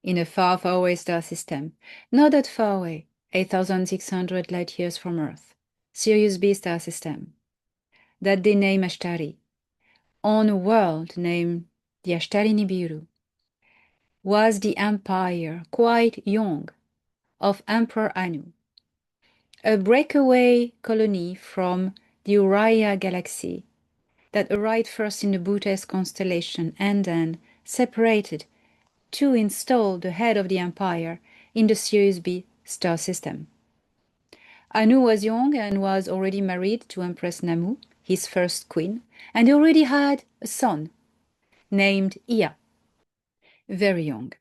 in a far, far away star system, not that far away, 8,600 light years from Earth, Sirius B star system, that they name Ashtari, on a world named the Ashtari Nibiru, was the empire, quite young, of Emperor Anu, a breakaway colony from the Uriah galaxy that arrived first in the Bootes constellation and then separated to install the head of the empire in the Sirius B star system. Anu was young and was already married to Empress Namu, his first queen, and he already had a son named Ea, very young.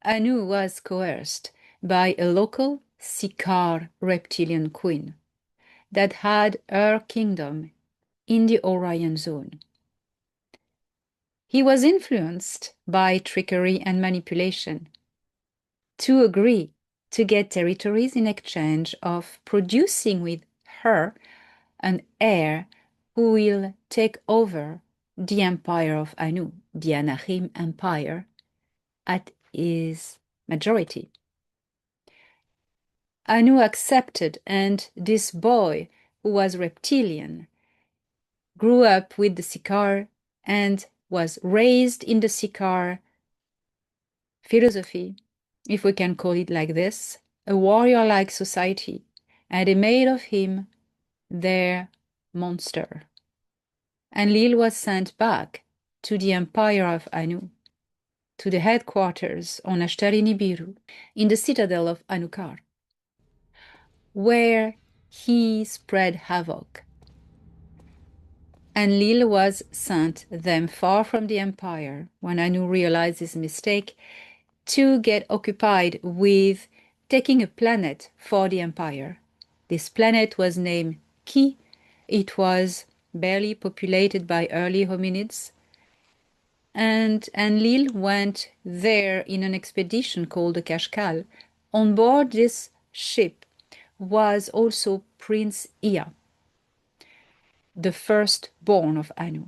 Anu was coerced by a local Sikaar reptilian queen that had her kingdom in the Orion zone. He was influenced by trickery and manipulation to agree to get territories in exchange of producing with her an heir who will take over the empire of Anu, the Anahim Empire, at his majority. Anu accepted, and this boy, who was reptilian, grew up with the Sikaar and was raised in the Sikaar philosophy, if we can call it like this, a warrior-like society, and they made of him their monster. Enlil was sent back to the empire of Anu, to the headquarters on Ashtari Nibiru, in the citadel of Anukar, where he spread havoc. Enlil was sent them far from the empire when Anu realized his mistake to get occupied with taking a planet for the empire. This planet was named Ki. It was barely populated by early hominids, and Enlil went there in an expedition called the Kashkal. On board this ship was also Prince Ea, the firstborn of Anu,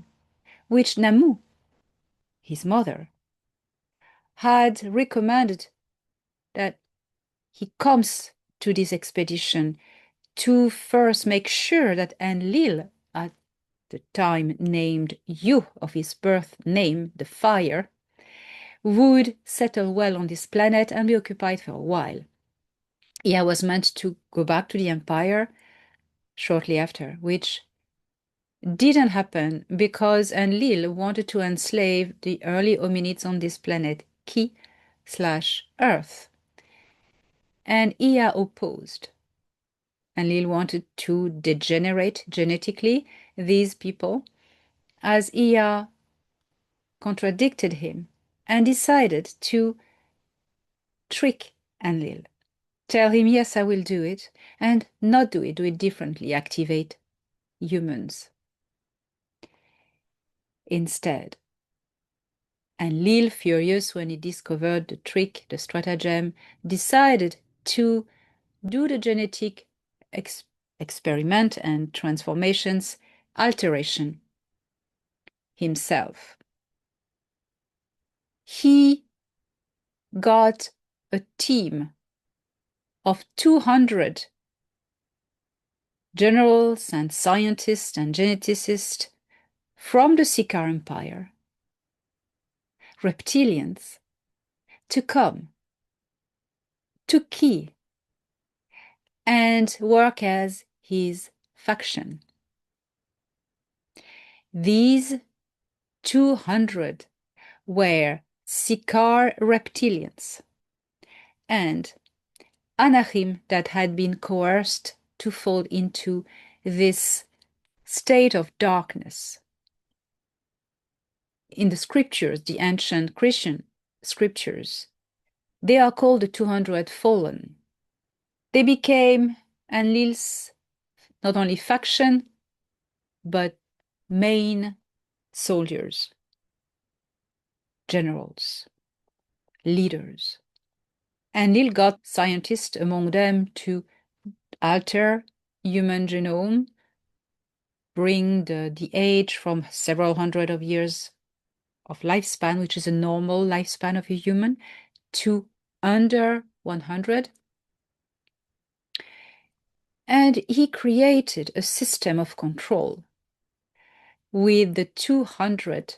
which Namu, his mother, had recommended that he comes to this expedition to first make sure that Enlil, at the time named Yu of his birth name, the fire, would settle well on this planet and be occupied for a while. Ea was meant to go back to the empire shortly after, which didn't happen because Enlil wanted to enslave the early hominids on this planet, Ki/Earth. And Ea opposed. Enlil wanted to degenerate genetically these people, as Ea contradicted him and decided to trick Enlil. Tell him, yes, I will do it, and not do it differently, activate humans. Instead, Enlil, furious when he discovered the trick, the stratagem, decided to do the genetic experiment and transformations, alteration himself. He got a team of 200 generals and scientists and geneticists from the Sikaar Empire, reptilians, to come to Ki and work as his faction. These 200 were Sikaar reptilians and Anahim that had been coerced to fall into this state of darkness. In the scriptures, the ancient Christian scriptures, they are called the 200 fallen. They became Enlil's not only faction, but main soldiers, generals, leaders. Enlil got scientists among them to alter human genome, bring the age from several hundred of years of lifespan, which is a normal lifespan of a human, to under 100. And he created a system of control with the 200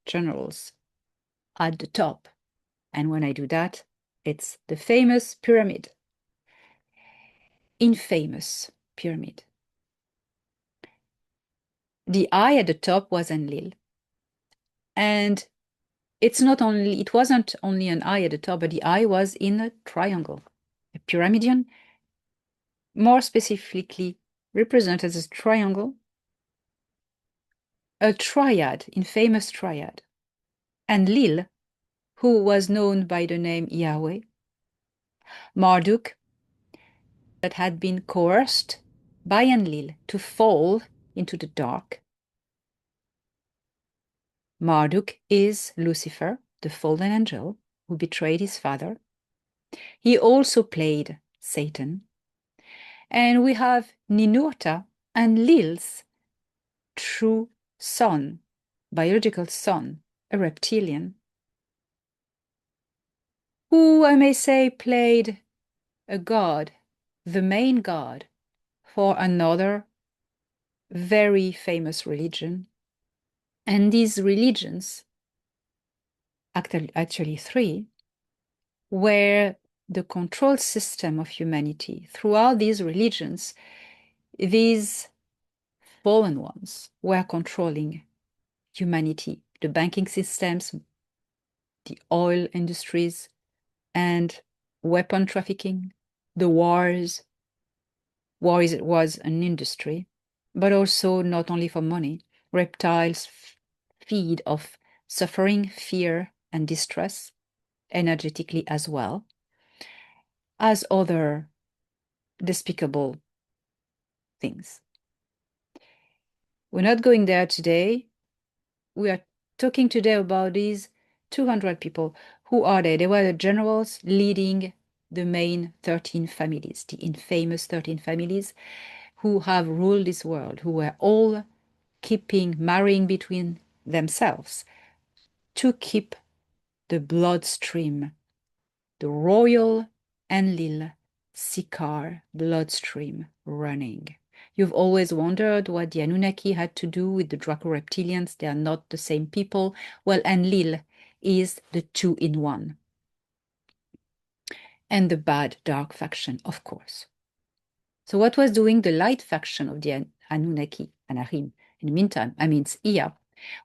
generals at the top. And when I do that, it's the famous pyramid. Infamous pyramid. The eye at the top was Enlil. And it wasn't only an eye at the top, but the eye was in a triangle, a pyramidion, more specifically represented as a triangle, a triad, infamous triad. Enlil, who was known by the name Yahweh, Marduk, that had been coerced by Enlil to fall into the dark. Marduk is Lucifer, the fallen angel who betrayed his father. He also played Satan. And we have Ninurta, Enlil's true son, biological son, a reptilian, who I may say played a god, the main god, for another very famous religion. And these religions, actually three, were the control system of humanity. Throughout these religions, these fallen ones were controlling humanity, the banking systems, the oil industries, and weapon trafficking, the wars. War was an industry, but also not only for money. Reptiles feed off suffering, fear, and distress, energetically as well, as other despicable things. We're not going there today. We are talking today about these 200 people. Who are they? They were the generals leading the main 13 families, the infamous 13 families who have ruled this world, who were all marrying between themselves to keep the bloodstream, the royal Enlil Siccar bloodstream running. You've always wondered what the Anunnaki had to do with the Draco-reptilians. They are not the same people. Well, Enlil is the two-in-one. And the bad, dark faction, of course. So what was doing the light faction of the Anunnaki, Anahim, in the meantime? I mean, it's Ea.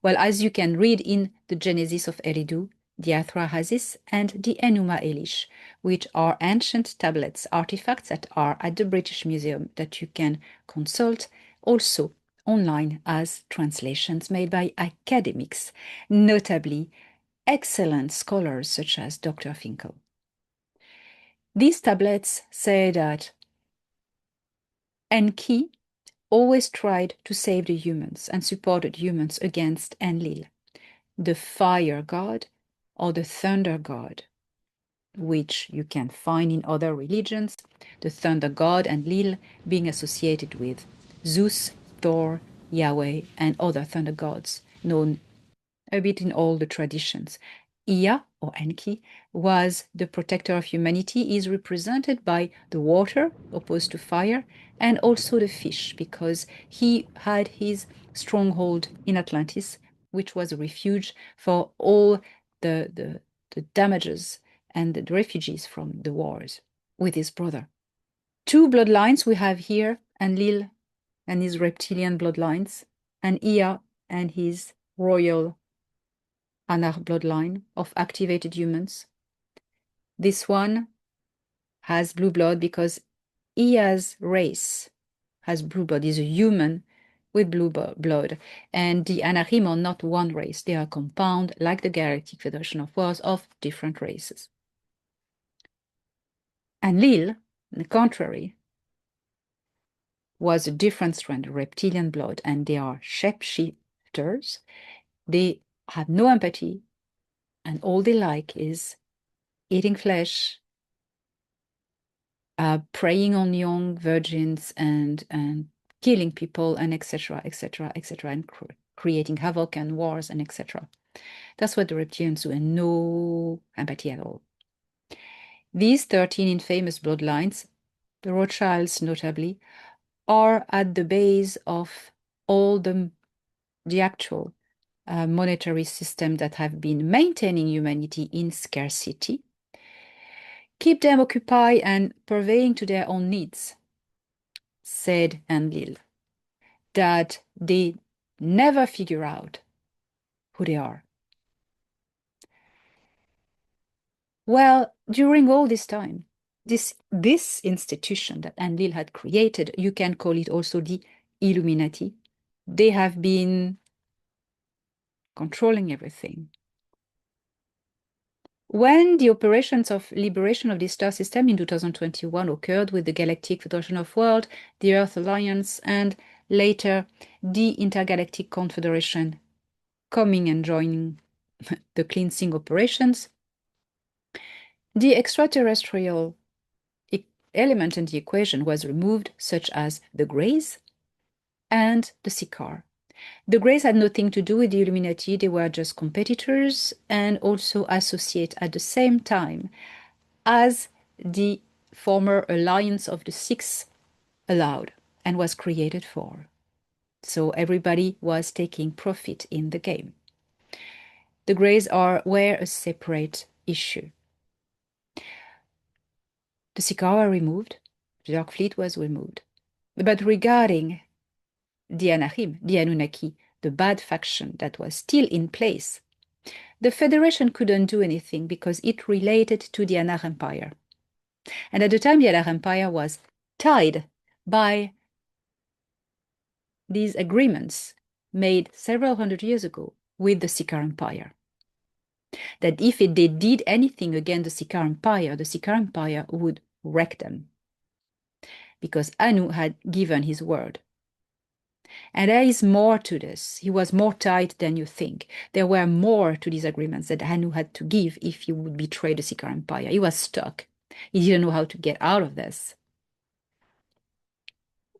Well, as you can read in the Genesis of Eridu, the Athra-Hazis, and the Enuma Elish, which are ancient tablets, artifacts that are at the British Museum that you can consult, also online as translations made by academics, notably excellent scholars such as Dr. Finkel. These tablets say that Enki always tried to save the humans and supported humans against Enlil, the fire god or the thunder god, which you can find in other religions, the thunder god Enlil being associated with Zeus, Thor, Yahweh, and other thunder gods known a bit in all the traditions. Ea, or Enki, was the protector of humanity. He is represented by the water, opposed to fire, and also the fish, because he had his stronghold in Atlantis, which was a refuge for all the damages and the refugees from the wars with his brother. Two bloodlines we have here, Enlil and his reptilian bloodlines, and Ea and his royal Anar bloodline of activated humans. This one has blue blood because Ea's race has blue blood. He's a human with blue blood. And the Anahim are not one race. They are compound, like the Galactic Federation of Worlds, of different races. Enlil, on the contrary, was a different strand, reptilian blood, and they are shapeshifters. They have no empathy, and all they like is eating flesh, preying on young virgins, and killing people, and etc., etc., etc., and creating havoc and wars, and etc. That's what the reptilians do, and no empathy at all. These 13 infamous bloodlines, the Rothschilds notably, are at the base of all the actual monetary system that have been maintaining humanity in scarcity, keep them occupied and purveying to their own needs, said Enlil, that they never figure out who they are. Well, during all this time, this institution that Enlil had created, you can call it also the Illuminati, they have been controlling everything. When the operations of liberation of the star system in 2021 occurred with the Galactic Federation of Worlds, the Earth Alliance, and later the Intergalactic Confederation coming and joining the cleansing operations, the extraterrestrial element in the equation was removed, such as the Greys and the Sikaar. The Greys had nothing to do with the Illuminati, they were just competitors and also associate at the same time as the former Alliance of the Six allowed and was created for. So everybody was taking profit in the game. The Greys were a separate issue. The Sikaar were removed, the Dark Fleet was removed. But regarding the Anahim, the Anunnaki, the bad faction that was still in place, the Federation couldn't do anything because it related to the Anar Empire. And at the time, the Anar Empire was tied by these agreements made several hundred years ago with the Sikaar Empire. That if they did anything against the Sikaar Empire would wreck them. Because Anu had given his word. And there is more to this. He was more tied than you think. There were more to these agreements that Anu had to give if he would betray the Sikaar Empire. He was stuck. He didn't know how to get out of this.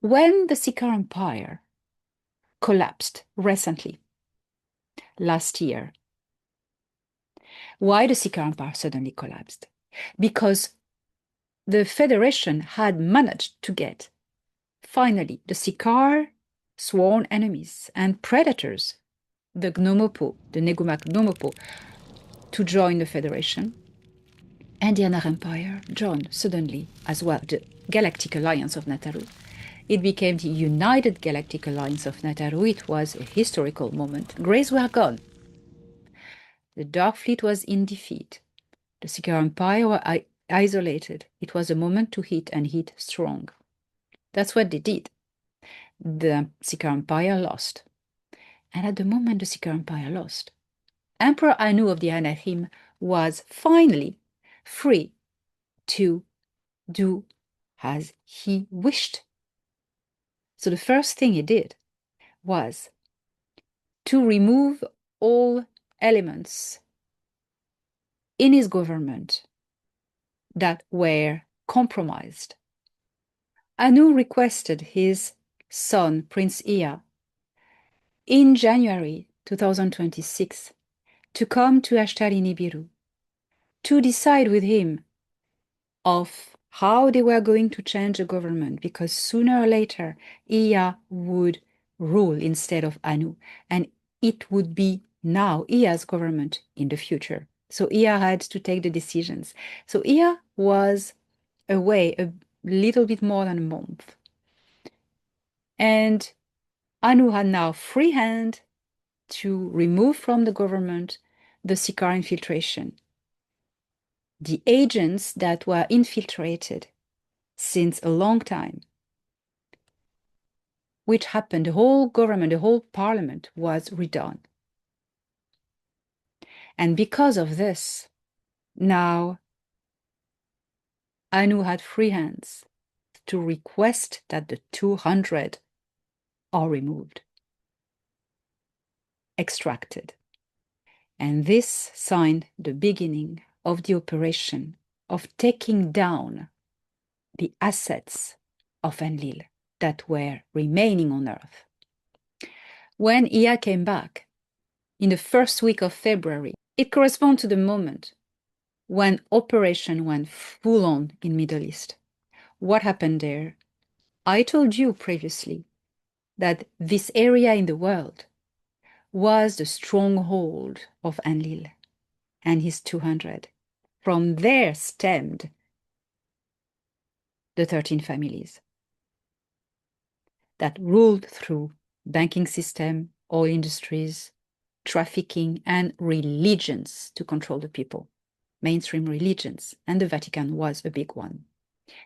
When the Sikaar Empire collapsed recently, last year, why the Sikaar Empire suddenly collapsed? Because the Federation had managed to get, finally, the Sikaar sworn enemies and predators, the Gnomopo, the Negumak Gnomopo, to join the Federation. And the Anar Empire joined suddenly as well the Galactic Alliance of Nataru. It became the United Galactic Alliance of Nataru. It was a historical moment. Greys were gone. The Dark Fleet was in defeat. The Sikaar Empire were isolated. It was a moment to hit and hit strong. That's what they did. The Sikaar Empire lost. And at the moment the Sikaar Empire lost, Emperor Anu of the Anahim was finally free to do as he wished. So the first thing he did was to remove all elements in his government that were compromised. Anu requested his son, Prince Ea, in January 2026 to come to Ashtari Nibiru to decide with him of how they were going to change the government, because sooner or later Ea would rule instead of Anu, and it would be now Ea's government in the future. So Ea had to take the decisions. So Ea was away a little bit more than a month. And Anu had now free hand to remove from the government the Sikaar infiltration. The agents that were infiltrated since a long time, which happened, the whole government, the whole parliament was redone. And because of this, now Anu had free hands to request that the 200 are removed, extracted. And this signed the beginning of the operation of taking down the assets of Enlil that were remaining on Earth. When Ea came back, in the first week of February. It corresponds to the moment when operation went full on in Middle East. What happened there? I told you previously that this area in the world was the stronghold of Enlil and his 200. From there stemmed the 13 families that ruled through banking system, oil industries, trafficking, and religions to control the people, mainstream religions, and the Vatican was a big one.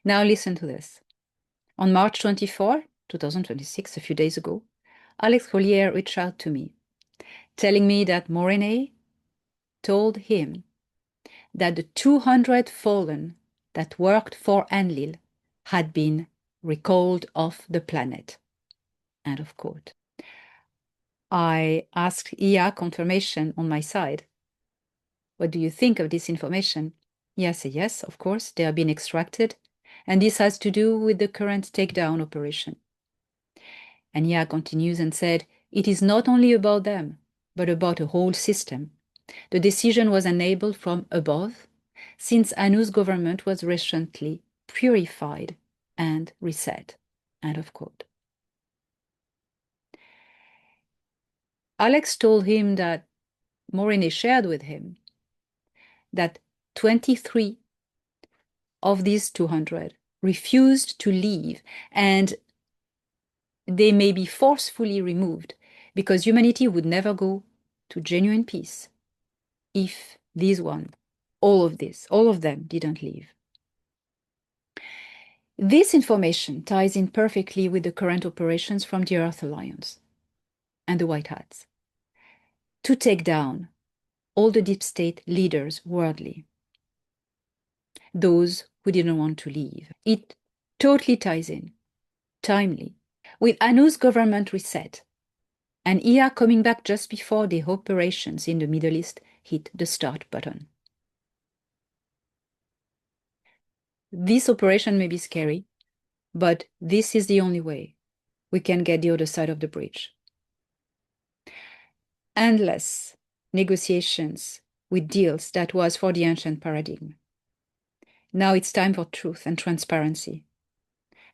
Now listen to this. On March 24, 2026, a few days ago, Alex Collier reached out to me, telling me that Morene told him that the 200 fallen that worked for Enlil had been recalled off the planet. End of quote. I asked Ia confirmation on my side. What do you think of this information? Ia said yes, of course, they are being extracted, and this has to do with the current takedown operation. And Ia continues and said, it is not only about them, but about a whole system. The decision was enabled from above, since Anu's government was recently purified and reset. End of quote. Alex told him that Morene shared with him that 23 of these 200 refused to leave, and they may be forcefully removed because humanity would never go to genuine peace if these one, all of them didn't leave. This information ties in perfectly with the current operations from the Earth Alliance and the White Hats to take down all the deep state leaders worldly, those who didn't want to leave. It totally ties in, timely, with Anu's government reset and Ia coming back just before the operations in the Middle East hit the start button. This operation may be scary, but this is the only way we can get the other side of the bridge. Endless negotiations with deals that was for the ancient paradigm. Now it's time for truth and transparency.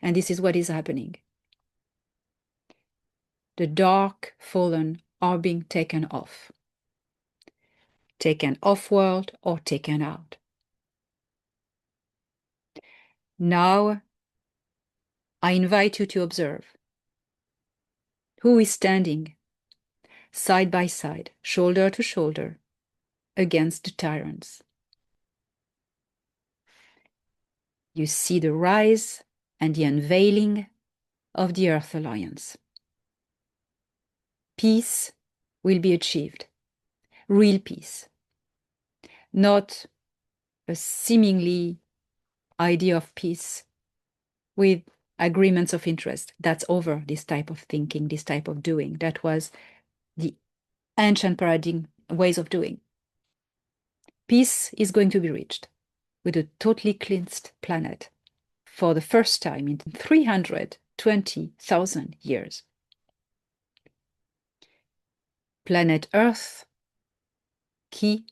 And this is what is happening. The dark fallen are being taken off. Taken off-world or taken out. Now, I invite you to observe who is standing side by side, shoulder to shoulder, against the tyrants. You see the rise and the unveiling of the Earth Alliance. Peace will be achieved, real peace, not a seemingly idea of peace with agreements of interest. That's over, this type of thinking, this type of doing. That was the ancient paradigm ways of doing. Peace is going to be reached with a totally cleansed planet for the first time in 320,000 years. Planet Earth, Ki,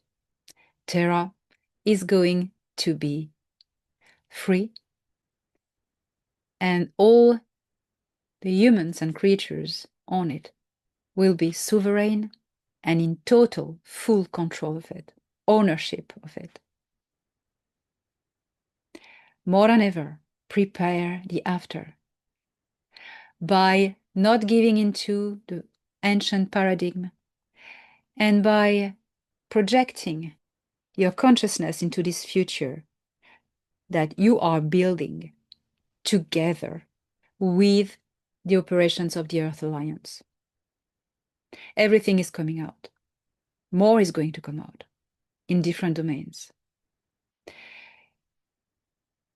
Terra, is going to be free, and all the humans and creatures on it will be sovereign and in total full control of it, ownership of it. More than ever, prepare the after by not giving into the ancient paradigm and by projecting your consciousness into this future that you are building together with the operations of the Earth Alliance. Everything is coming out. More is going to come out in different domains.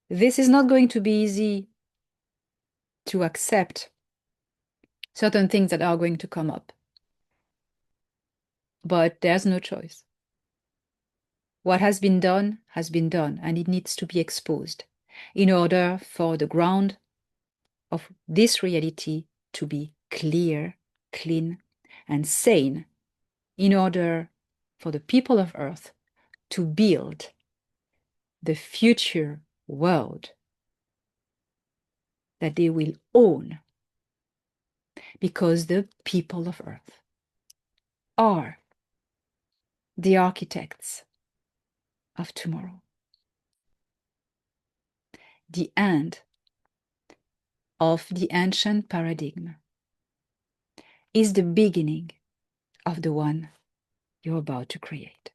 This is not going to be easy to accept certain things that are going to come up. But there's no choice. What has been done, and it needs to be exposed in order for the ground of this reality to be clear, clean, and sane in order for the people of Earth to build the future world that they will own, because the people of Earth are the architects of tomorrow. The end of the ancient paradigm is the beginning of the one you're about to create.